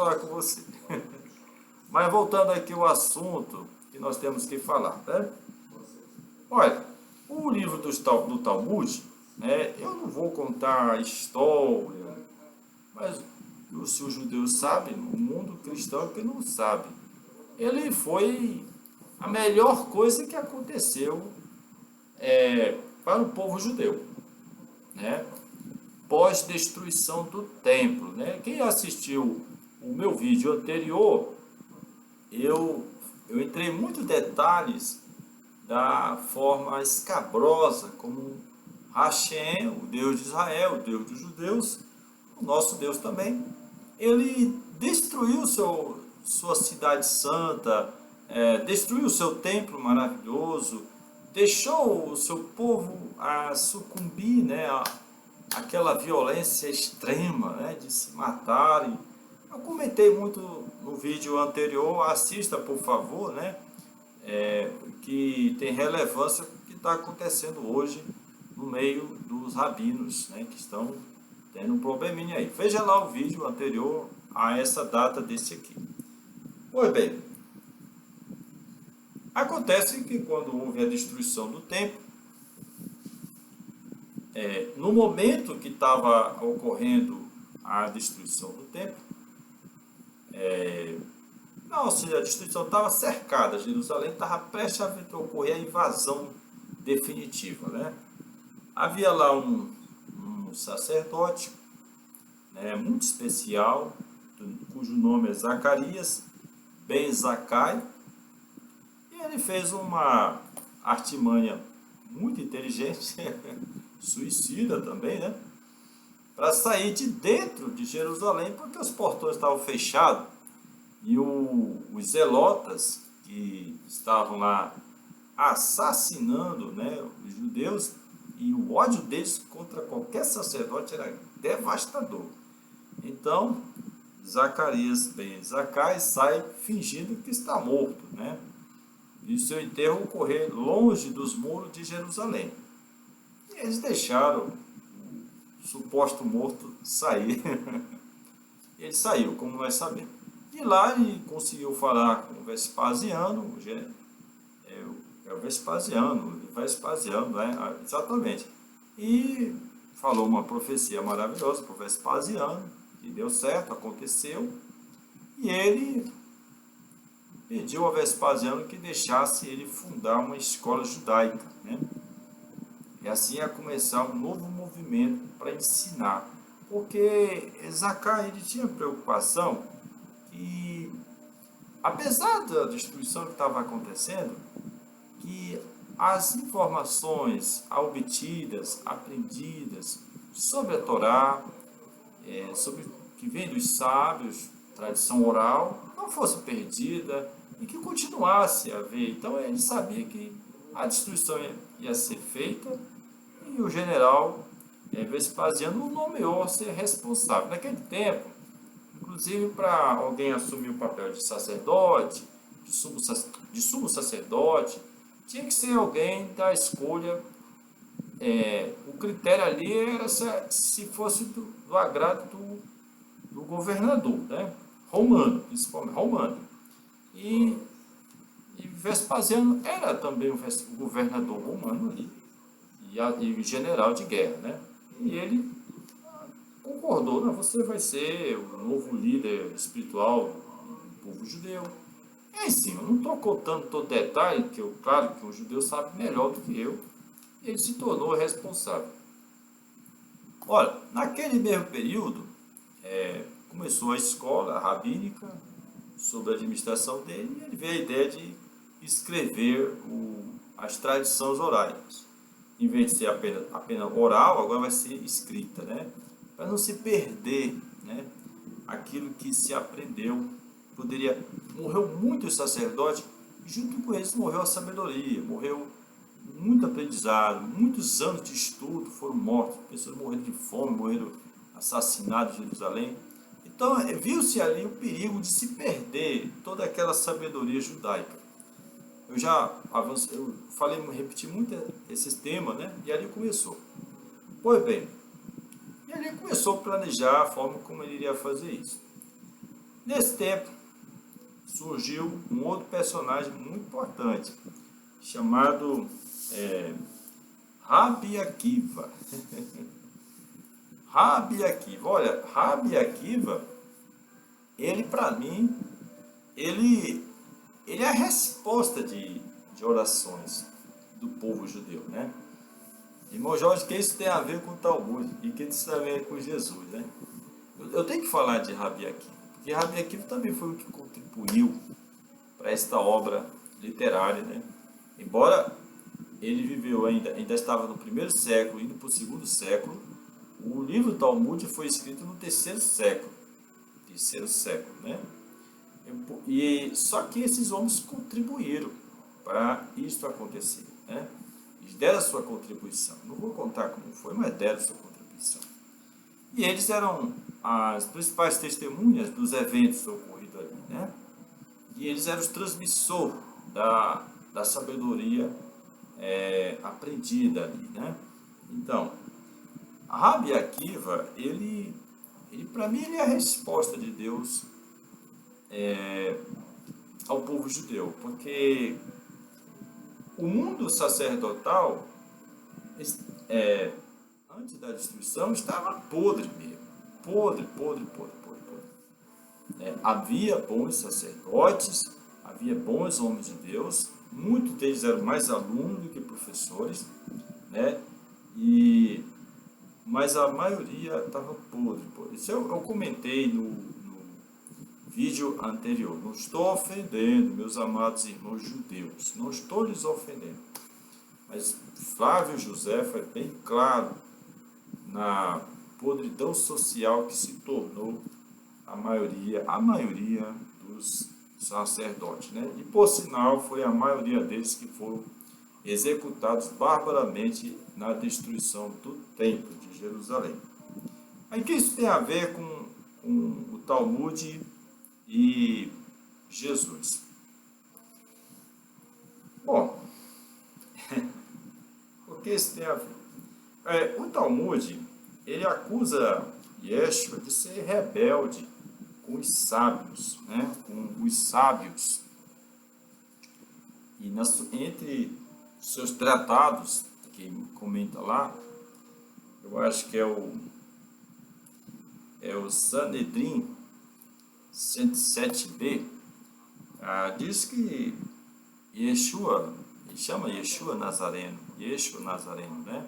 falar com você. Mas voltando aqui ao assunto que nós temos que falar, né? Olha, o livro do Talmud, né, eu não vou contar a história, mas se os judeus sabem, o mundo cristão é que não sabe. Ele foi a melhor coisa que aconteceu para o povo judeu, né? Pós-destruição do templo, né? Quem assistiu o meu vídeo anterior, eu entrei em muitos detalhes da forma escabrosa como Hashem, o Deus de Israel, o Deus dos judeus, o nosso Deus também, ele destruiu sua cidade santa, destruiu o seu templo maravilhoso, deixou o seu povo a sucumbir, né, àquela violência extrema, né, de se matarem. Eu comentei muito no vídeo anterior, assista por favor, né, que tem relevância com o que está acontecendo hoje no meio dos rabinos, né, que estão tendo um probleminha aí. Veja lá o vídeo anterior a essa data desse aqui. Pois bem, acontece que quando houve a destruição do templo, no momento que estava ocorrendo a destruição do templo, não, se a destruição estava cercada, Jerusalém estava prestes a ocorrer a invasão definitiva, né? Havia lá um sacerdote, né, muito especial, cujo nome é Zacarias, Ben Zacai, e ele fez uma artimanha muito inteligente, suicida também, né, para sair de dentro de Jerusalém, porque os portões estavam fechados, e os zelotas que estavam lá assassinando, né, os judeus, e o ódio deles contra qualquer sacerdote era devastador. Então, Zacarias Ben Zacai sai fingindo que está morto, né? E seu enterro ocorrer longe dos muros de Jerusalém. E eles deixaram o suposto morto sair. Ele saiu, como nós sabemos. E lá ele conseguiu falar com o Vespasiano, o Vespasiano, né? Exatamente. E falou uma profecia maravilhosa para o Vespasiano, que deu certo, aconteceu, e ele pediu ao Vespasiano que deixasse ele fundar uma escola judaica, né? E assim ia começar um novo movimento para ensinar, porque Zacai ele tinha preocupação que, apesar da destruição que estava acontecendo, que as informações obtidas, aprendidas sobre a Torá, sobre o que vem dos sábios, tradição oral, não fosse perdida e que continuasse a haver. Então ele sabia que a destruição ia ser feita e o general Vespasiano o nomeou a ser responsável. Naquele tempo, inclusive para alguém assumir o papel de sacerdote, de sumo sacerdote, tinha que ser alguém da escolha. O critério ali era se fosse do agrado do governador, né? Romano, principalmente romano. E Vespasiano era também o governador romano ali, e general de guerra, né? E ele concordou, não, você vai ser o novo líder espiritual do povo judeu. E aí sim, eu não estou contando todo detalhe, que claro que o judeu sabe melhor do que eu, e ele se tornou responsável. Olha, naquele mesmo período, começou a escola rabínica, sob a administração dele, e ele veio a ideia de escrever as tradições orais. Em vez de ser apenas oral, agora vai ser escrita, né? Para não se perder, né, aquilo que se aprendeu. Morreu muitos sacerdotes, e junto com eles morreu a sabedoria, morreu muito aprendizado, muitos anos de estudo foram mortos, pessoas morreram de fome, morreram assassinadas em Jerusalém. Então, viu-se ali o perigo de se perder toda aquela sabedoria judaica. Eu falei, repeti muito esses temas, né? E ali começou. Pois bem, e ali começou a planejar a forma como ele iria fazer isso. Nesse tempo, surgiu um outro personagem muito importante, chamado Rabi Akiva. Rabi Akiva, olha, Rabi Akiva, ele para mim, ele é a resposta de orações do povo judeu, né? Irmão Jorge, que isso tem a ver com o Talmud e que isso tem a ver com Jesus, né? Eu tenho que falar de Rabi Akiva, porque Rabi Akiva também foi o que contribuiu para esta obra literária, né? Embora ele viveu ainda estava no primeiro século, indo para o segundo século, o livro Talmud foi escrito no terceiro século, né? E só que esses homens contribuíram para isso acontecer, né? Eles deram a sua contribuição. Não vou contar como foi, mas deram a sua contribuição. E eles eram as principais testemunhas dos eventos ocorridos ali, né? E eles eram os transmissores da sabedoria aprendida ali, né? Então, Rabi Akiva, ele para mim, ele é a resposta de Deus ao povo judeu, porque o mundo sacerdotal, antes da destruição, estava podre mesmo, podre. Havia bons sacerdotes, havia bons homens de Deus, muitos deles eram mais alunos do que professores, né? Mas a maioria estava podre. Isso eu comentei no vídeo anterior. Não estou ofendendo meus amados irmãos judeus, não estou lhes ofendendo. Mas Flávio José foi bem claro na podridão social que se tornou a maioria dos sacerdotes, né? E por sinal foi a maioria deles que foram executados barbaramente na destruição do templo de Jerusalém. Aí que isso tem a ver com o Talmud e Jesus? Bom, o que isso tem a ver? O Talmud, ele acusa Yeshua de ser rebelde com os sábios, né? Com os sábios. E entre seus tratados, que comenta lá, eu acho que é o Sanedrim 107b, diz que Yeshua, ele chama Yeshua Nazareno, né?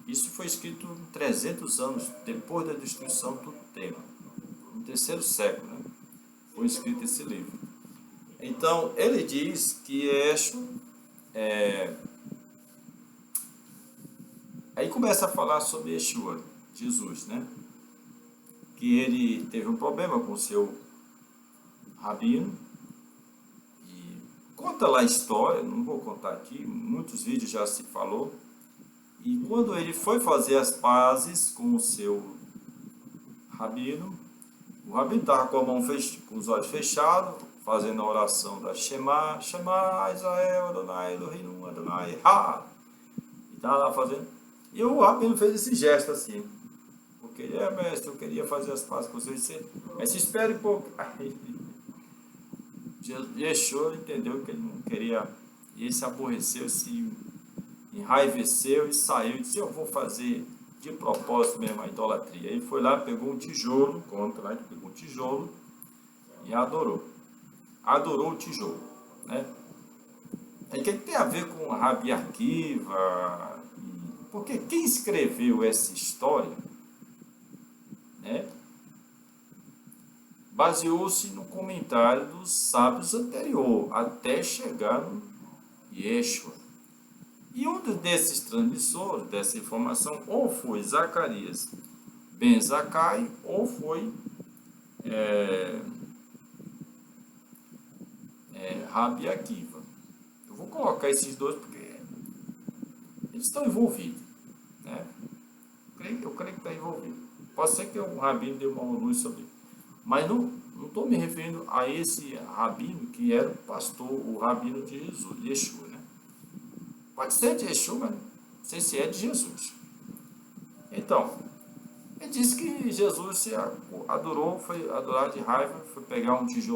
Isso foi escrito 300 anos depois da destruição do templo, no terceiro século, né? Foi escrito esse livro. Então, ele diz que Yeshua aí começa a falar sobre Yeshua, Jesus, né? Que ele teve um problema com o seu rabino. E conta lá a história, não vou contar aqui, muitos vídeos já se falou. E quando ele foi fazer as pazes com o seu rabino, o rabino estava com os olhos fechados, fazendo a oração da Shema Israel, Adonai Elohim, Adonai Ha. E estava lá fazendo. E o rabino fez esse gesto assim. Porque ele mestre, eu queria fazer as pazes com você, mas se espere um pouco. Aí, Yeshua entendeu que ele não queria, e ele se aborreceu, se enraiveceu e saiu e disse: eu vou fazer de propósito mesmo a idolatria. Ele foi lá, pegou um tijolo, conta lá, ele pegou um tijolo e adorou o tijolo, né? Aí o que tem a ver com Rabi Akiva? Porque quem escreveu essa história, né, baseou-se no comentário dos sábios anterior, até chegar no Yeshua. E um desses transmissores dessa informação ou foi Zacarias ben Zakai, ou foi Rabi Akiva. Eu vou colocar esses dois porque eles estão envolvidos, né? Eu creio que está envolvido. Pode ser que o rabino dê uma luz sobre isso, mas não estou me referindo a esse rabino que era o pastor, o rabino de Jesus, Yeshua, né? Pode ser de Yeshua, mas não sei se é de Jesus. Então, E diz que Jesus se adorou, foi adorar de raiva, foi pegar um tijolo